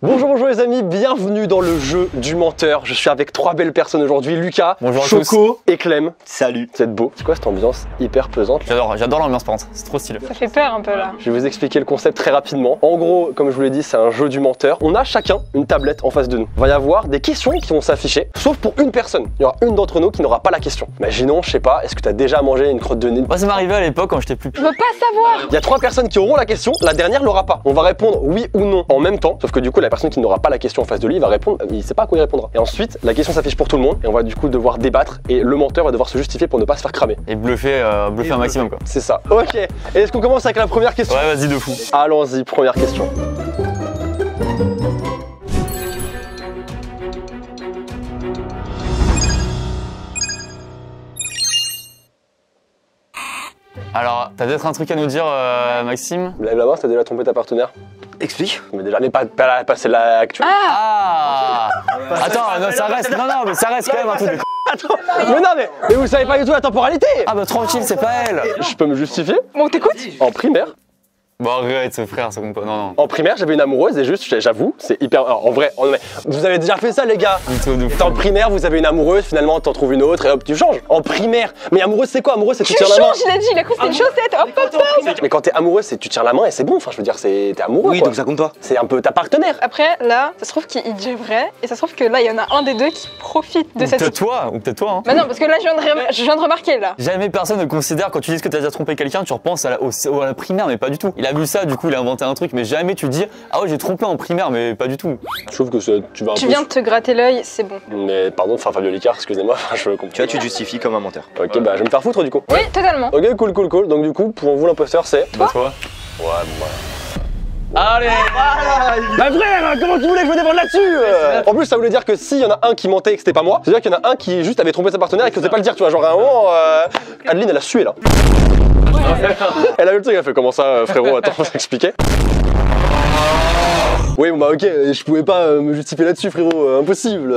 Bonjour, bonjour les amis, bienvenue dans le jeu du menteur. Je suis avec trois belles personnes aujourd'hui, Lucas, bonjour Choco et Clem. Salut. Vous êtes beaux. C'est quoi cette ambiance hyper pesante? J'adore l'ambiance par contre, c'est trop stylé. Ça fait peur un peu là. Je vais vous expliquer le concept très rapidement. En gros, comme je vous l'ai dit, c'est un jeu du menteur. On a chacun une tablette en face de nous. Il va y avoir des questions qui vont s'afficher, sauf pour une personne. Il y aura une d'entre nous qui n'aura pas la question. Imaginons, je sais pas, est-ce que tu as déjà mangé une crotte de nez? Moi ça m'arrivait à l'époque quand j'étais plus petit. Je veux pas savoir. Il y a trois personnes qui auront la question, la dernière l'aura pas. On va répondre oui ou non en même temps, sauf que du coup la personne qui n'aura pas la question en face de lui va répondre, il sait pas à quoi il répondra. Et ensuite, la question s'affiche pour tout le monde et on va du coup devoir débattre et le menteur va devoir se justifier pour ne pas se faire cramer. Et bluffer un maximum quoi. C'est ça. Ok. Et est-ce qu'on commence avec la première question? Ouais, vas-y de fou. Allons-y, première question. Alors, t'as peut-être un truc à nous dire, Maxime? Lève la main, t'as déjà trompé ta partenaire? Explique. Mais déjà, mais pas celle actuelle. Ah Attends, non, ça reste, mais ça reste quand même un truc de... Attends, mais non, mais vous savez pas du tout la temporalité. Ah bah tranquille, c'est pas elle. Je peux me justifier? Bon, t'écoutes? En primaire. Bon arrête, frère, ça compte pas, non. En primaire, j'avais une amoureuse et juste, j'avoue, c'est hyper... Alors, en vrai, vous avez déjà fait ça les gars? T'es en primaire, vous avez une amoureuse, finalement t'en trouves une autre et hop, tu changes. En primaire. Mais amoureuse c'est quoi? Amoureuse c'est tu tiens la main. Il a dit, il a cru que c'était une chaussette, hop hop hop. Mais quand t'es amoureuse, c'est tu tiens la main et c'est bon, enfin je veux dire, t'es amoureux Oui, quoi. donc ça compte pas. C'est un peu ta partenaire. Après, là, ça se trouve qu'il dit vrai, et ça se trouve que là, il y en a un des deux qui profite de cette... Peut-être toi, hein. Bah non, parce que là, je viens de remarquer, là. Jamais personne ne considère, quand tu dis que t'as déjà trompé quelqu'un, tu repenses à la primaire, mais pas du tout. Il a vu ça, du coup il a inventé un truc, mais jamais tu dis ah ouais j'ai trompé en primaire, mais pas du tout. Je trouve que tu vas un Tu peu... viens de te gratter l'œil, c'est bon. Mais pardon, enfin Fabio Licard, excusez-moi, je comprends. Tu vois, tu te justifies comme un menteur. Ok, bah je vais me faire foutre du coup. Oui, totalement. Ok, cool. Donc du coup, pour vous l'imposteur c'est... Toi Ouais, bon voilà. Allez Bah frère, comment tu voulais que je me défende là-dessus? En plus ça voulait dire que s'il y en a un qui mentait et que c'était pas moi, c'est-à-dire qu'il y en a un qui juste avait trompé sa partenaire et qui osait pas le dire, tu vois, genre à un moment, Adeline elle a sué là. Elle a vu le truc, elle a fait comment ça frérot, attends, on va s'expliquer. Oui bon bah ok, je pouvais pas me justifier là-dessus frérot, impossible.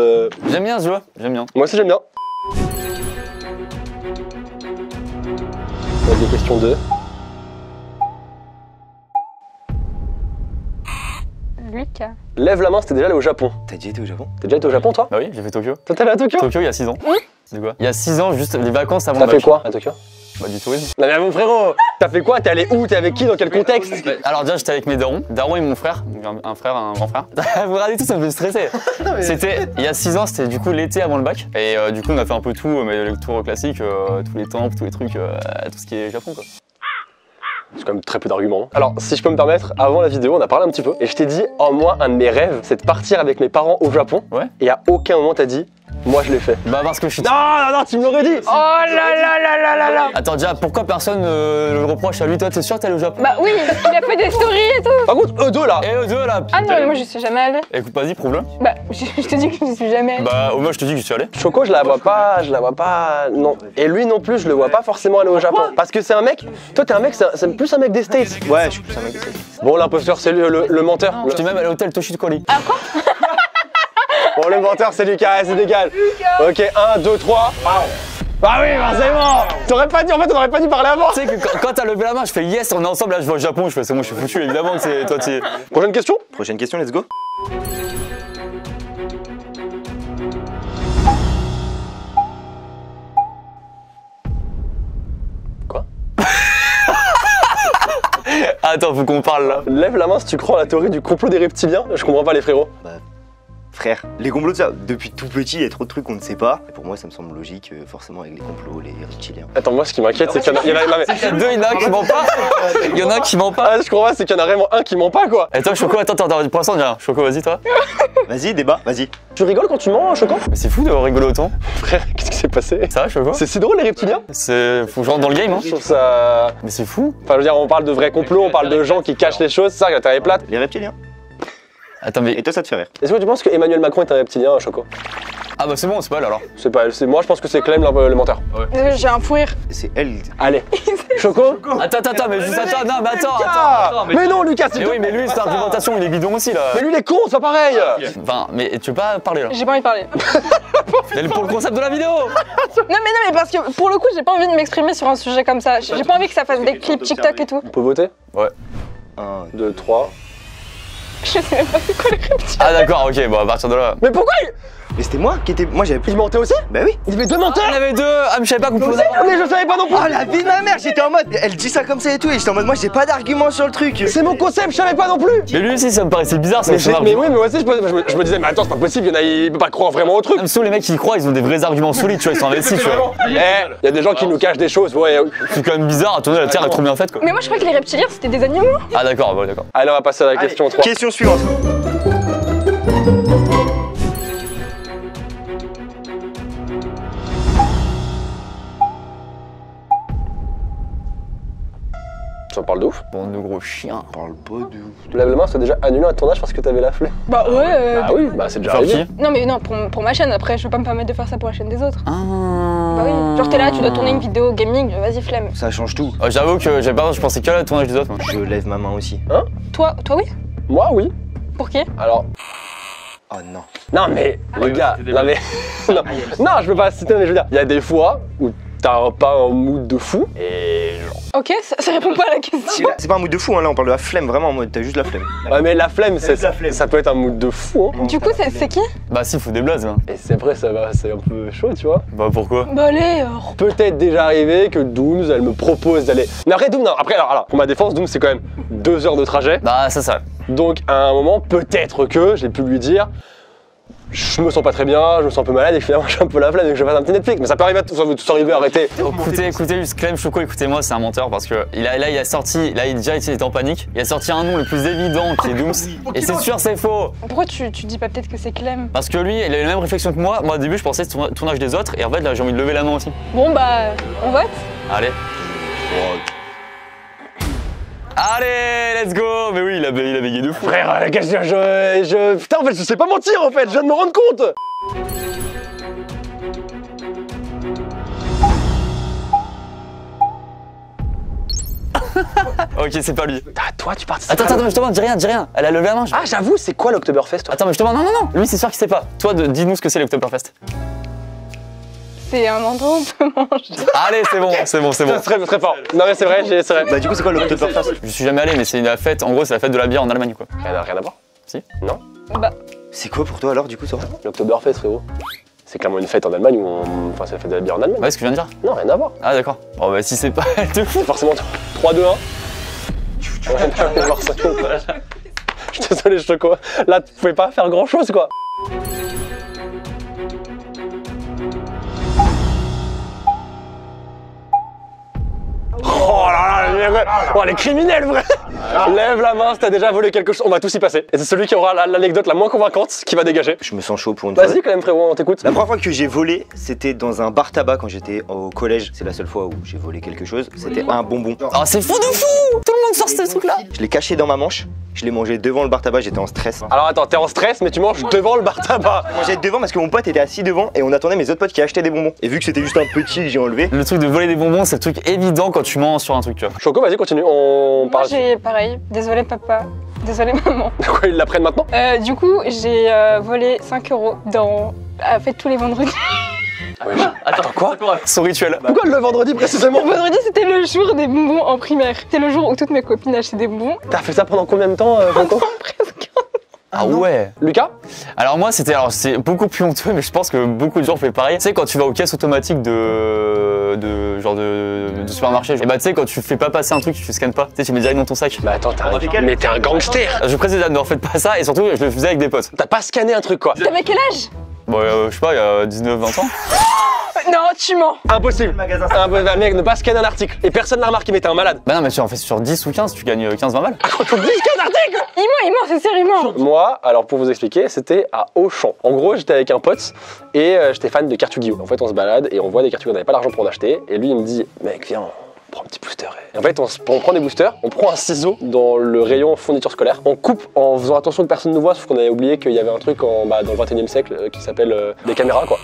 J'aime bien ce jeu, j'aime bien. Moi aussi j'aime bien. Ok, question 2. Lucas. Lève la main, c'était déjà allé au Japon. T'as déjà été au Japon? T'es déjà été au Japon toi? Bah oui, j'ai fait Tokyo. Toi t'es allé à Tokyo? Tokyo il y a 6 ans. Oui. C'est quoi? Il y a 6 ans, juste les vacances avant T'as le fait bac. quoi à Tokyo? Bah du tourisme. Non mais mon frérot, t'as fait quoi? T'es allé où? T'es avec qui? Dans quel contexte? Alors déjà j'étais avec mes darons, daron et mon frère, un frère, un grand frère. Vous regardez tout, ça me fait stresser. C'était, il y a 6 ans, c'était du coup l'été avant le bac. Et du coup on a fait un peu tout, mais le tour classique, tous les temples, tous les trucs, tout ce qui est Japon quoi. C'est quand même très peu d'arguments. Alors, si je peux me permettre, avant la vidéo, on a parlé un petit peu. Et je t'ai dit, oh, moi, un de mes rêves, c'est de partir avec mes parents au Japon. Ouais. Et à aucun moment, t'as dit, moi, je l'ai fait. Bah parce que je suis... Non, tu me l'aurais dit. Oh là. Attends déjà, pourquoi personne le reproche à lui? Toi, t'es sûr que t'es allé au Japon? Bah oui, parce qu'il a fait des stories et tout. Par contre, eux deux, là. Et eux deux là, Ah non, mais moi, je suis jamais allée. Écoute, vas-y, prouve-le. Bah, je te dis que je suis jamais allée. Bah, moi je te dis que je suis allé. Choco, je la vois pas, non. Et lui non plus, je le vois pas forcément aller au Japon. Parce que c'est un mec, toi, t'es un mec, c'est plus un mec des States. Ouais, je suis plus un mec de ça. Bon, l'imposteur, c'est le menteur. J'étais même à l'hôtel Toshikori. Ah quoi? Bon, le menteur, c'est Lucas, allez, c'est dégage. Ok, 1, 2, 3. Bah oui, forcément. T'aurais pas dit, en fait, on aurait pas dû parler avant. Tu sais que quand t'as levé la main, je fais yes, on est ensemble, là je vais au Japon, je fais c'est bon, je suis foutu, évidemment que c'est toi, tu... Prochaine question. Prochaine question, let's go. Quoi? Attends, faut qu'on parle là. Lève la main si tu crois à la théorie du complot des reptiliens. Je comprends pas les frérots. Frère, les complots de ça, depuis tout petit, il y a trop de trucs qu'on ne sait pas. Et pour moi, ça me semble logique, forcément, avec les complots, les reptiliens. Attends, moi ce qui m'inquiète, c'est qu'il y en a. Il y a deux, il y en a un qui ment pas. Il y en a un qui ment pas. Ah, je crois pas, c'est qu'il y en a vraiment un qui ment pas quoi. Et toi, Choco, attends, pour l'instant, viens. Choco, vas-y, toi. Vas-y, débat, vas-y. Tu rigoles quand tu mens, Choco? Mais c'est fou de rigoler autant. Frère, qu'est-ce qui s'est passé? Ça va, Choco? C'est si drôle les reptiliens? Faut que je rentre dans le game, hein. Je trouve ça. Mais c'est fou. Enfin, je veux dire, on parle de vrais complots, on parle de gens qui cachent les choses, c'est ça, que la Terre est plate. Les reptiliens. Attends, mais. Et toi, ça te fait rire? Est-ce que tu penses que Emmanuel Macron est un reptilien, Choco? Ah bah c'est bon, c'est pas elle alors. C'est pas elle, c'est moi, je pense que c'est Clem le menteur. J'ai un fou rire. C'est elle. Allez. Choco? Attends, mais juste attends, non, mais attends. Ah mais non, Lucas, c'est Mais oui, mais lui, cette argumentation, il est bidon aussi là. Mais lui, il est con, c'est pas pareil. Enfin, mais tu veux pas parler là? J'ai pas envie de parler. Pour le concept de la vidéo. Non mais parce que pour le coup j'ai pas envie de m'exprimer sur un sujet comme ça. J'ai pas envie que ça fasse des clips TikTok et tout. On peut voter? Ouais. 1, 2, 3. Je sais même pas c'est quoi les reptiles. Ah d'accord, ok, bon à partir de là. Mais pourquoi Mais c'était moi qui était. Moi j'avais il mentait aussi? Bah oui. Il y avait deux Il y menteurs. en avait deux. Ah mais je savais pas qu'on pouvait. Mais je savais pas non plus. Oh la vie de ma mère, j'étais en mode. Elle dit ça comme ça et tout, et j'étais en mode moi j'ai pas d'argument sur le truc. C'est mon concept, je savais pas non plus. Mais lui aussi ça me paraissait bizarre, ça. Mais oui, mais moi aussi je me disais, mais attends, c'est pas possible, il peut pas croire vraiment au truc. Même si les mecs qui y croient, ils ont des vrais arguments solides, tu vois, ils sont investis, tu vois. Eh, il y a des gens qui nous cachent des choses, ouais. C'est quand même bizarre, à tourner la Terre est trop bien faite quoi. Mais moi je crois que les reptiliens c'était des animaux. Ah d'accord, bon d'accord. Allez, on va passer à la question 3. Question suivante. Tu en parles de ouf. Bande de gros chiens. Parle pas de ouf. Tu lèves la main, t'as déjà annulé un tournage parce que t'avais la flemme. Bah ouais. Ah oui, bah c'est déjà Genre arrivé. qui? Non mais non, pour ma chaîne après, je vais pas me permettre de faire ça pour la chaîne des autres. Ah. Bah oui. Genre t'es là, tu dois tourner une vidéo gaming, vas-y flemme. Ça change tout. J'avoue que j'avais pas, je pensais que le tournage des autres. Moi. Je lève ma main aussi. Toi oui. Moi, oui. Pour qui? Alors. Oh non. Non, mais, les gars, non, mais. Non, je peux pas citer, mais je veux dire, il y a des fois où t'as pas un mood de fou et genre. Ok, ça répond pas à la question. C'est pas un mood de fou, hein, là on parle de la flemme, vraiment en mode t'as juste la flemme. Ouais, mais la flemme, juste la flemme. ça peut être un mood de fou, hein. Du coup, c'est qui? Bah si, faut des blazes. Hein. Et c'est vrai, c'est un peu chaud, tu vois. Bah pourquoi? Bah allez. Peut-être déjà arrivé que Dooms, elle me propose d'aller. Mais après, Dooms, non, après, alors, pour ma défense, Dooms, c'est quand même 2 heures de trajet. Bah ça. Donc, à un moment, peut-être que j'ai pu lui dire. Je me sens pas très bien, je me sens un peu malade et que finalement j'ai un peu la flemme et que je fasse un petit Netflix. Mais ça peut arriver à tout arriver, arrêter. Écoutez, juste Clem Choco, écoutez-moi, c'est un menteur parce que il a sorti, là il était en panique, il a sorti un nom le plus évident qui est Dooms et c'est sûr c'est faux. Pourquoi tu dis pas peut-être que c'est Clem? Parce que lui, il a eu la même réflexion que moi. Moi au début je pensais c'était le tournage des autres et en fait là j'ai envie de lever la main aussi. Bon bah, on vote? Allez. Allez, let's go! Mais oui, il a bégayé de fou. Frère, qu'est-ce que putain, en fait, je sais pas mentir en fait, je viens de me rendre compte! Ok, c'est pas lui. Ah, toi, tu participes. Attends, je te demande, dis rien. Elle a levé la main. Ah, j'avoue, c'est quoi l'Oktoberfest, toi? Attends, mais je te demande, non. Lui, c'est sûr qu'il sait pas. Toi, dis-nous ce que c'est l'Oktoberfest. C'est un endroit où on peut manger. Allez, c'est bon. C'est très fort. Non, mais c'est vrai, c'est vrai. Bah du coup c'est quoi l'Oktoberfest? Je suis jamais allé, mais c'est la fête. En gros, c'est la fête de la bière en Allemagne, quoi. Rien à voir. Si. Non. Bah, C'est quoi pour toi alors du coup ça? L'Oktoberfest, frérot. C'est clairement une fête en Allemagne où on. Enfin, c'est la fête de la bière en Allemagne. Ouais, ce que je viens de dire. Non, rien à voir. Ah, d'accord. Bon, bah, si c'est pas de fou. C'est forcément 3, 2, 1. Je suis désolé, Choco. Là, tu pouvais pas faire grand chose, quoi. Oh là là, les criminels, vrai. Lève la main si t'as déjà volé quelque chose. On va tous y passer. Et c'est celui qui aura l'anecdote la moins convaincante qui va dégager. Je me sens chaud pour une fois. Vas-y, quand même, frérot, on t'écoute. La première fois que j'ai volé, c'était dans un bar tabac quand j'étais au collège. C'est la seule fois où j'ai volé quelque chose. C'était un bonbon. Oh, c'est fou de fou! Tout le monde sort ce truc-là. Je l'ai caché dans ma manche. Je l'ai mangé devant le bar tabac, j'étais en stress. Alors attends, t'es en stress, mais tu manges devant le bar tabac. Je mangeais devant parce que mon pote était assis devant et on attendait mes autres potes qui achetaient des bonbons. Et vu que c'était juste un petit, j'ai enlevé. Le truc de voler des bonbons, c'est le truc évident quand tu mens sur un truc, tu vois. Choco, vas-y, continue. On moi parle. j'ai pareil. Désolé papa. Désolé maman. De quoi ils la prennent maintenant? Du coup, j'ai volé 5 € dans la fête tous les vendredis. Attends, quoi? Son rituel. Pourquoi le vendredi précisément? Le vendredi, c'était le jour des bonbons en primaire. C'était le jour où toutes mes copines achetaient des bonbons. T'as fait ça pendant combien de temps, Choco? Presque. Ah ouais. Lucas? Alors moi c'est beaucoup plus honteux mais je pense que beaucoup de gens font pareil. Tu sais quand tu vas aux caisses automatiques de supermarché, et bah tu sais quand tu fais pas passer un truc, tu scannes pas, tu sais tu mets direct dans ton sac. Bah attends, t'es un gangster. Je précise ne refaites pas ça et surtout je le faisais avec des potes. T'as pas scanné un truc quoi? T'avais quel âge? Bon je sais pas, il y a 19-20 ans. Non, tu mens. Impossible. Un mec ne pas scanner un article et personne n'a remarqué, mais t'es un malade. Bah non mais tu en fais sur 10 ou 15, tu gagnes 15-20 balles. Quand tu dis scanner un article. Il ment, c'est sûr, il ment. Moi, alors pour vous expliquer, c'était à Auchan. En gros, j'étais avec un pote et j'étais fan de cartes Yu-Gi-Oh! En fait, on se balade et on voit des cartes Yu-Gi-Oh! On n'avait pas l'argent pour en acheter. Et lui, il me dit, mec, viens, on prend un petit booster. Et en fait, on prend des boosters, on prend un ciseau dans le rayon fourniture scolaire, on coupe en faisant attention que personne ne nous voit, sauf qu'on avait oublié qu'il y avait un truc dans le 21e siècle qui s'appelle des caméras, quoi.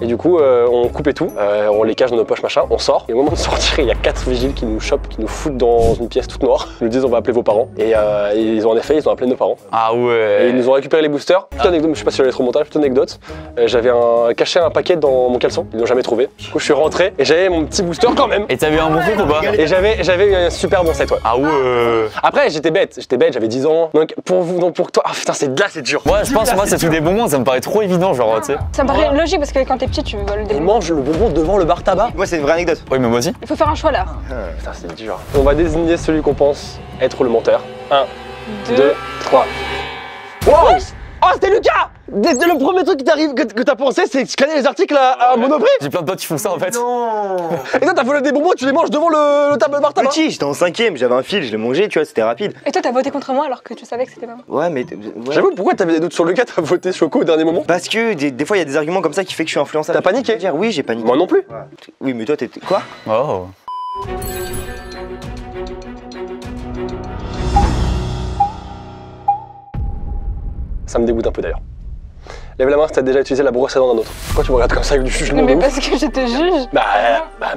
Et du coup, on coupe et tout, on les cache dans nos poches, machin, on sort. Et au moment de sortir, il y a 4 vigiles qui nous chopent, qui nous foutent dans une pièce toute noire. Ils nous disent on va appeler vos parents. Et ils ont en effet, ils ont appelé nos parents. Ah Et ouais. ils nous ont récupéré les boosters. Petite anecdote, je sais pas si j'allais trop montage, petite anecdote. J'avais caché un paquet dans mon caleçon, ils l'ont jamais trouvé. Du coup, je suis rentré et j'avais mon petit booster quand même. Et t'as eu un bon truc ou pas? Et j'avais eu un super bon set, ouais. Ah ouais. Après, j'étais bête, j'avais 10 ans. Donc pour vous, donc pour toi, ah putain, c'est dur. Ouais, je pense, moi, c'est tout des bonbons, ça me paraît trop évident, genre, tu sais. Ça me paraît logique parce que quand t'es petit, tu voles des On bonbons. mange le bonbon devant le bar tabac. Moi, c'est une vraie anecdote. Oui, mais moi aussi. Il faut faire un choix là. Putain, c'est dur. On va désigner celui qu'on pense être le menteur. 1, 2, 2, 3. Wow! Oh, c'était Lucas! Le premier truc qui t'arrive, que t'as pensé, c'est scanner les articles à Monoprix? J'ai plein de potes qui font ça en fait. Et toi, t'as volé des bonbons, tu les manges devant le bar tabac? Petit, j'étais en 5ème, j'avais un fil, je l'ai mangé, tu vois, c'était rapide. Et toi, t'as voté contre moi alors que tu savais que c'était pas moi. Ouais, mais. Ouais. J'avoue, pourquoi t'avais des doutes sur Lucas, t'as voté Choco au dernier moment? Parce que des fois, il y a des arguments comme ça qui fait que je suis influençable. T'as paniqué? Dire, oui, j'ai paniqué. Moi non plus. Oui, mais toi, t'étais. Quoi? Oh. Ça me dégoûte un peu d'ailleurs. Lève la main si t'as déjà utilisé la brosse à dents d'un autre. Pourquoi tu me regardes comme ça avec du jugement Non, mais de ouf? parce que je te juge. Bah,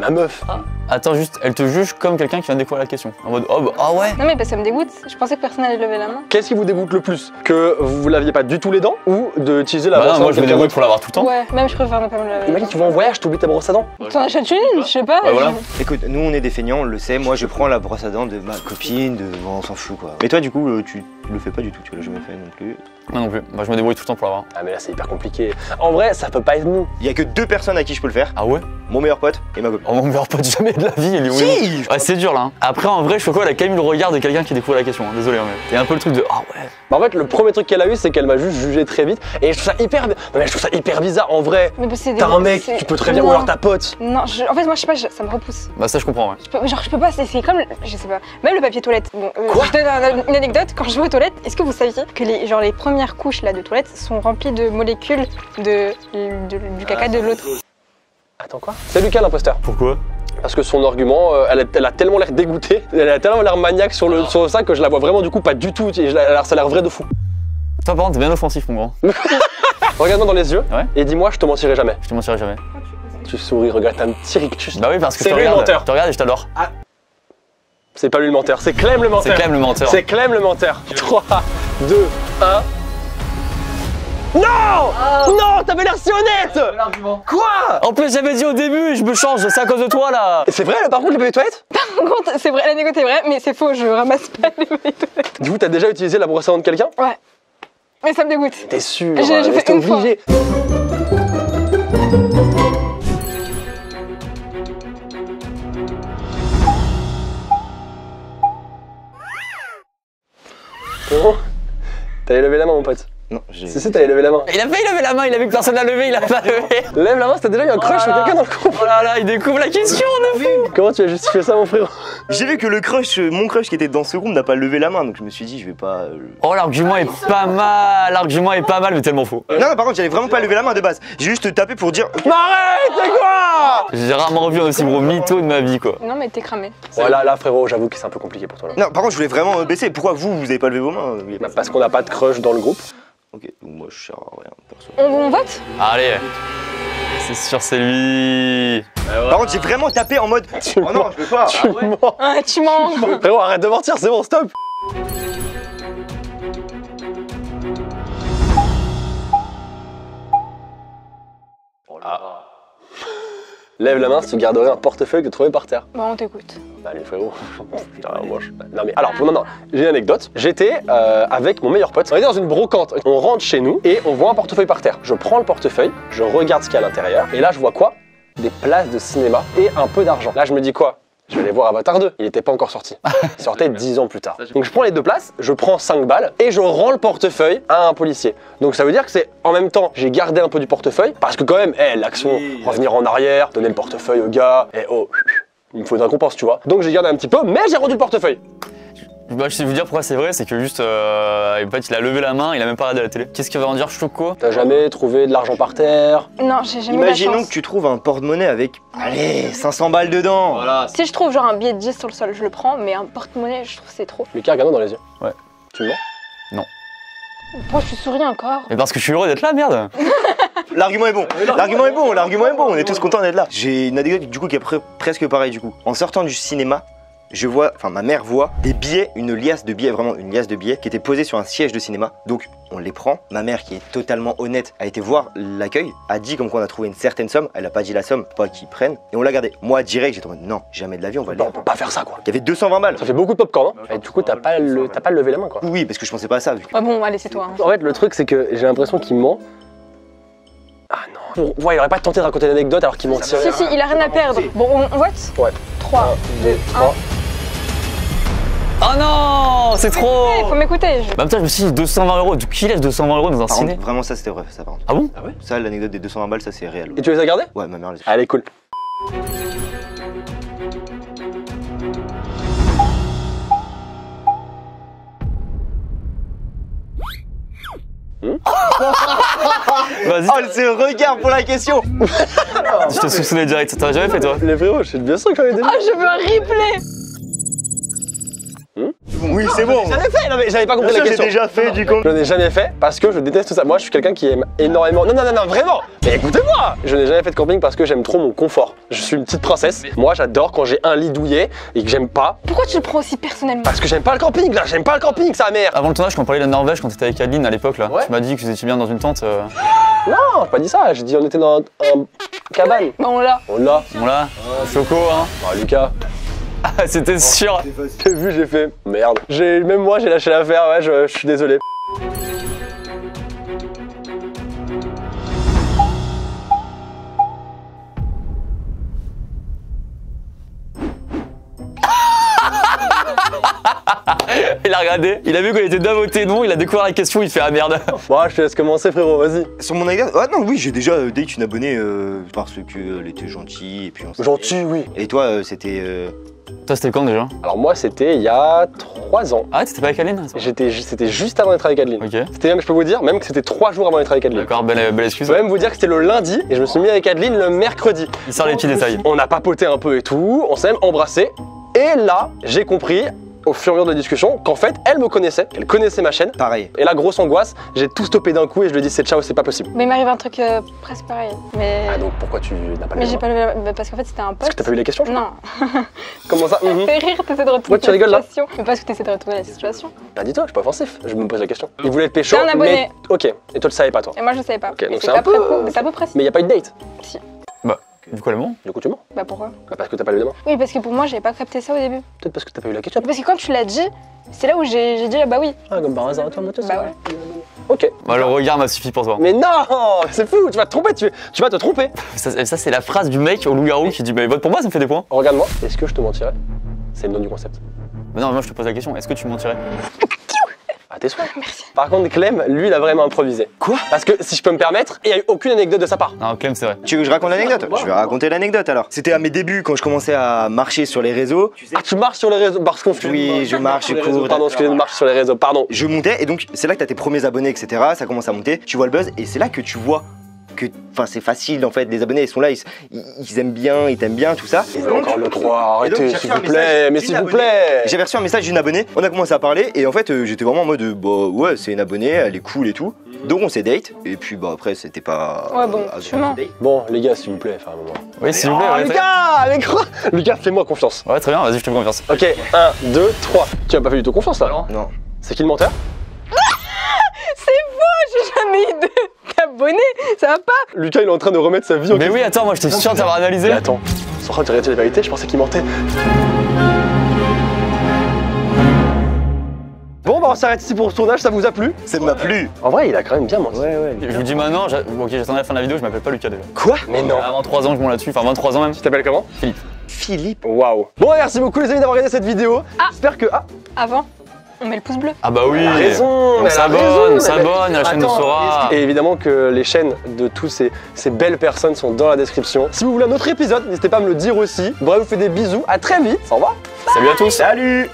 ma meuf. Attends, juste, elle te juge comme quelqu'un qui vient de découvrir la question. En mode, oh bah, ah ouais. Non, mais parce que ça me dégoûte. Je pensais que personne allait lever la main. Qu'est-ce qui vous dégoûte le plus? Que vous l'aviez pas du tout les dents ou d'utiliser la Bah brosse non, à dents moi de je me quelqu'un débrouille d'autre? pour l'avoir tout le temps. Ouais, même je préfère ne pas me laver. Imagine, tu vas en voyage, t'oublies ta brosse à dents. T'en achètes une, je sais pas. Ouais, voilà. Écoute, nous, on est des feignants, on le sait. Moi, je prends la brosse à dents de ma copine, on s'en fout, quoi. Et toi, du coup, tu le fais pas du tout, tu l'as jamais fait non plus. Moi non plus. Moi je me débrouille tout le temps pour l'avoir. Ah, mais là, c'est hyper compliqué. En vrai, ça peut pas être nous. Il y a que 2 personnes à qui je peux le faire, Ah ouais? mon meilleur pote et ma copine. Oh, mon meilleur pote jamais de la vie, il est où? Si. Ouais, c'est dur là. Hein. Après, en vrai, Choco, elle a quand même eu le regard de quelqu'un qui découvre la question. Hein. Désolé, hein, mais. Et un peu le truc de, ah ouais. Bah, en fait, le premier truc qu'elle a eu, c'est qu'elle m'a juste jugé très vite. Et je trouve ça hyper. Non, mais je trouve ça hyper bizarre. En vrai, Mais c'est des- t'as un mec, c'est- tu peux très bien, ou Non. alors ta pote. Non, en fait, moi, je sais pas, ça me repousse. Bah, ça, je comprends, ouais. Je peux pas, c'est comme, je sais pas, même le papier toilette. Bon, Quoi je donne une anecdote, quand je vais aux toilettes, est-ce que vous saviez que les premières couches là, de toilettes sont remplies de molécules du caca de l'autre? Attends, quoi? C'est Lucas l'imposteur. Pourquoi? Parce que son argument, elle a tellement l'air dégoûtée, elle a tellement l'air maniaque sur ça que je la vois vraiment du coup pas du tout. Ça a l'air vrai de fou. Toi, par contre, t'es bien offensif, mon grand. Regarde-moi dans les yeux Ouais. et dis-moi, je te mentirai jamais. Je te mentirai jamais. Tu souris, regarde, t'as un petit rictus. Bah oui, parce que C'est je te lui le regarde. menteur. Je te regarde et je t'adore. C'est pas lui le menteur, c'est Clem le menteur. C'est Clem le menteur. C'est Clem le menteur. 3, 2, 1. Non! Non, t'avais l'air si honnête! Quoi? En plus, j'avais dit au début, je me change, c'est à cause de toi là. C'est vrai, par contre, les papiers toilettes? Par contre, c'est vrai, l'anecdote est vraie, mais c'est faux, je ramasse pas les papiers toilettes. Du coup, t'as déjà utilisé la brosse à dents de quelqu'un? Ouais. Mais ça me dégoûte. T'es sûr? J'ai fait T'es une fois. obligé. Bon, t'avais levé la main, mon pote. Non, j'ai. Si, t'avais levé la main. Il a failli lever la main, il a vu que personne l'a levé, il a pas levé. Lève la main, t'as déjà eu un crush sur quelqu'un dans le couple. Oh là là, il découvre la question de fou. Comment tu as justifié ça, mon frère? J'ai vu que mon crush qui était dans ce groupe n'a pas levé la main, donc je me suis dit, je vais pas. Oh, l'argument est pas mal, l'argument est pas mal, mais tellement faux. Non, par contre, j'allais vraiment pas lever la main de base. J'ai juste tapé pour dire. ok. Mais arrête, c'est quoi? J'ai rarement revu un aussi gros mytho de ma vie, quoi. Non, mais t'es cramé. Voilà, là, frérot, j'avoue que c'est un peu compliqué pour toi. Là. Non, par contre, je voulais vraiment baisser. Pourquoi vous avez pas levé vos mains? Bah, parce qu'on n'a pas de crush dans le groupe. Ok, donc moi je sers à rien, perso. On vote? Allez, c'est sûr, c'est lui. Par contre, j'ai vraiment tapé en mode. Tu Oh non, je peux pas. Tu mens. Ah, tu mens. Frérot, arrête de mentir, c'est bon, stop. Lève la main si tu garderais un portefeuille que tu trouvais par terre. Bon, on t'écoute. Allez, frérot. Putain, moche. Non, mais alors, non, j'ai une anecdote. J'étais avec mon meilleur pote. On était dans une brocante. On rentre chez nous et on voit un portefeuille par terre. Je prends le portefeuille, je regarde ce qu'il y a à l'intérieur. Et là, je vois quoi? Des places de cinéma et un peu d'argent. Là, je me dis quoi? Je vais aller voir Avatar 2. Il n'était pas encore sorti. Il sortait 10 ans plus tard. Donc je prends les 2 places, je prends 5 balles et je rends le portefeuille à un policier. Donc ça veut dire que c'est en même temps, j'ai gardé un peu du portefeuille parce que quand même, l'action, revenir en arrière, donner le portefeuille au gars, et oh, il me faut une récompense, tu vois. Donc j'ai gardé un petit peu, mais j'ai rendu le portefeuille. Bah, je sais vous dire pourquoi c'est vrai, c'est que juste, en fait, il a levé la main, il a même pas regardé la télé. Qu'est-ce qu'il va en dire, Choco? T'as jamais trouvé de l'argent par terre? Non, j'ai jamais eu la Imaginons chance. que tu trouves un porte-monnaie avec. Allez, 500 balles dedans. Voilà. Si je trouve genre un billet de 10 sur le sol, je le prends, mais un porte-monnaie, je trouve que c'est trop. Lucas, regarde-moi dans les yeux. Ouais. Tu me mens? Pourquoi je suis souris encore? Mais parce que je suis heureux d'être là, merde. L'argument est bon. L'argument est bon. L'argument est bon. On est tous contents d'être là. J'ai une anecdote du coup qui est presque pareil du coup. En sortant du cinéma, je vois, enfin ma mère voit des billets, une liasse de billets, vraiment une liasse de billets qui était posée sur un siège de cinéma. Donc on les prend. Ma mère qui est totalement honnête a été voir l'accueil, a dit comme quoi on a trouvé une certaine somme. Elle a pas dit la somme, pas qu'ils prennent. Et on l'a gardé. Moi direct j'étais en mode non, jamais de la vie on va Non, on peut pas faire ça quoi. Il y avait 220 balles. Ça fait beaucoup de popcorn, hein. Et du coup, t'as pas levé la main quoi. Oui, parce que je pensais pas à ça. Vu que... Ouais, bon, allez, c'est toi. hein. En fait, le truc, c'est que j'ai l'impression qu'il ment. Ah non. Ouais, il aurait pas tenté de raconter l'anecdote alors qu'il mentirait. Si, il a rien à perdre. Bon, on vote Ouais. 3, 2, 1. 3. Oh non, c'est trop. Faut m'écouter. Bah, putain, je me suis dit 220 euros. Qui laisse 220 euros dans un Par ciné? contre, vraiment ça c'était vrai ça par contre. Ah bon? Ça l'anecdote des 220 balles ça c'est réel. Et tu les as gardés? Ouais ma mère les a. Allez, cool. Vas-y, Oh ce regard pour la question. je te soupçonnais direct. T'as jamais fait toi? Les frérots, je suis bien sûr que j'en ai déjà. Ah, je veux un replay. Oui c'est bon. J'en ai fait, non mais j'avais pas compris la J'ai question. déjà fait du coup. Je n'ai jamais fait parce que je déteste ça. Moi, je suis quelqu'un qui aime énormément. Non, vraiment. Mais écoutez-moi. Je n'ai jamais fait de camping parce que j'aime trop mon confort. Je suis une petite princesse. Moi, j'adore quand j'ai un lit douillet et que j'aime pas. Pourquoi tu le prends aussi personnellement? Parce que j'aime pas le camping là. J'aime pas le camping, sa mère. Avant le tournage, quand on parlait de la Norvège, quand t'étais avec Adeline à l'époque là, Ouais. tu m'as dit que vous étiez bien dans une tente. Non, j'ai pas dit ça. J'ai dit on était dans un cabane. Bon, là. On l'a. Bon là, Choco, hein. Ah, Lucas. Ah, c'était sûr. J'ai vu, j'ai fait merde. Même moi, j'ai lâché l'affaire. Ouais, je suis désolé. Il a regardé, il a vu qu'on était bien voté non, il a découvert la question, il fait ah merde. Bon, je te laisse commencer, frérot. Vas-y. Sur mon anecdote, ah non oui j'ai déjà date une abonnée parce qu'elle était gentille et puis on s'est- Gentil, oui. Et toi c'était Toi, c'était quand déjà? Alors moi, c'était il y a 3 ans. Ah ouais, t'étais pas avec Adeline? C'était juste avant d'être avec Adeline. Ok. C'était même, je peux vous dire, même que c'était 3 jours avant d'être avec Adeline. D'accord, belle Je excuse. peux même vous dire que c'était le lundi et je me suis mis avec Adeline le mercredi. Il sort les petits détails. On a papoté un peu et tout, on s'est même embrassé. Et là, j'ai compris, au fur et à mesure de la discussion, qu'en fait, elle me connaissait, elle connaissait ma chaîne. pareil. Et là, grosse angoisse, j'ai tout stoppé d'un coup et je lui ai dit c'est ciao, c'est pas possible. Mais il m'arrive un truc presque pareil. Mais. Ah donc pourquoi tu n'as pas Mais levé j'ai la pas main levé la... Parce qu'en fait, c'était un pote. Parce que t'as pas eu la question? Non. Comment ça Ça me fait rire, t'essaies de Pourquoi retrouver tu rigoles, la là situation. Mais parce que t'essaies de retrouver la situation. Bah dis-toi, je suis pas offensif, je me pose la question. Il voulait être pécho, C'est un abonné. mais... Ok, et toi tu le savais pas toi. Et moi, je savais pas. Ok, donc Et c'est un peu- C'est à peu près. Mais y a pas eu de date. Du coup, elle ment. Du coup tu mens. Bah pourquoi? Bah parce que t'as pas levé la main. Oui, parce que pour moi, j'avais pas capté ça au début. Peut-être parce que t'as pas eu la question. Parce que quand tu l'as dit, c'est là où j'ai dit ah bah oui. Ah comme par hasard, toi, moi, toi, Bah Ok. Bah, le regard m'a suffi pour toi. Mais non, c'est fou, tu vas te tromper, tu vas te tromper. Ça, c'est la phrase du mec au loup-garou qui dit bah vote pour moi, ça me fait des points. Regarde-moi, est-ce que je te mentirais? C'est le nom du concept. Mais non, moi je te pose la question, est-ce que tu mentirais? À tes souhaits. Merci. Par contre, Clem, lui, il a vraiment improvisé. Quoi? Parce que si je peux me permettre, il y a eu aucune anecdote de sa part. Non, Clem, c'est vrai. Tu veux que je raconte l'anecdote? Je vais raconter l'anecdote alors. C'était à mes débuts quand je commençais à marcher sur les réseaux. Ah, tu marches sur les réseaux parce qu'on Oui, je marche, je cours. Pardon, excusez-moi, marche sur les réseaux, pardon. Je montais et donc c'est là que t'as tes premiers abonnés etc. Ça commence à monter, tu vois le buzz et c'est là que tu vois que enfin c'est facile en fait, les abonnés ils sont là, ils aiment bien, ils t'aiment bien tout ça. Il veut encore le croire, et donc, arrêtez j'ai s'il reçu vous un plaît, message mais d'une s'il vous abonnée. plaît. J'avais reçu un message d'une abonnée, on a commencé à parler et en fait j'étais vraiment en mode bah ouais c'est une abonnée, elle est cool et tout. Donc on s'est date et puis bah après c'était pas. Ouais, bon, tu mens. Bon, les gars, s'il vous plaît, enfin un moment. Oui, s'il vous plaît, Oh, ouais. Lucas, mais quoi Lucas, fais-moi confiance. Ouais, très bien, vas-y, je te fais confiance. Ok, 1, 2, 3. Tu m'as pas fait du tout confiance là? Non. C'est qui le menteur? J'ai jamais eu d'abonnés, ça va pas. Lucas, il est en train de remettre sa vie en Mais question. oui, attends, moi j'étais sûr de t'avoir analysé. Mais attends, ils sont en train de dire la vérité, je pensais qu'il mentait. Bon, bah on s'arrête ici pour ce tournage, ça vous a plu? Ça ne m'a plu. En vrai, il a quand même bien menti. Ouais. Je vous dis maintenant, ok, j'attendais la fin de la vidéo, je m'appelle pas Lucas déjà. Quoi? Mais non. Avant 3 ans que je monte là-dessus, enfin 23 ans même. Tu t'appelles comment? Philippe. Waouh. Bon, merci beaucoup les amis d'avoir regardé cette vidéo. J'espère que... Ah, Avant, on met le pouce bleu. Ah bah oui. elle a raison. On elle a s'abonne, raison, on s'abonne, la chaîne nous Attends, saura. Et évidemment que les chaînes de tous ces belles personnes sont dans la description. Si vous voulez un autre épisode, n'hésitez pas à me le dire aussi. Bref, je vous fais des bisous, à très vite. Au revoir. Salut à tous. Salut.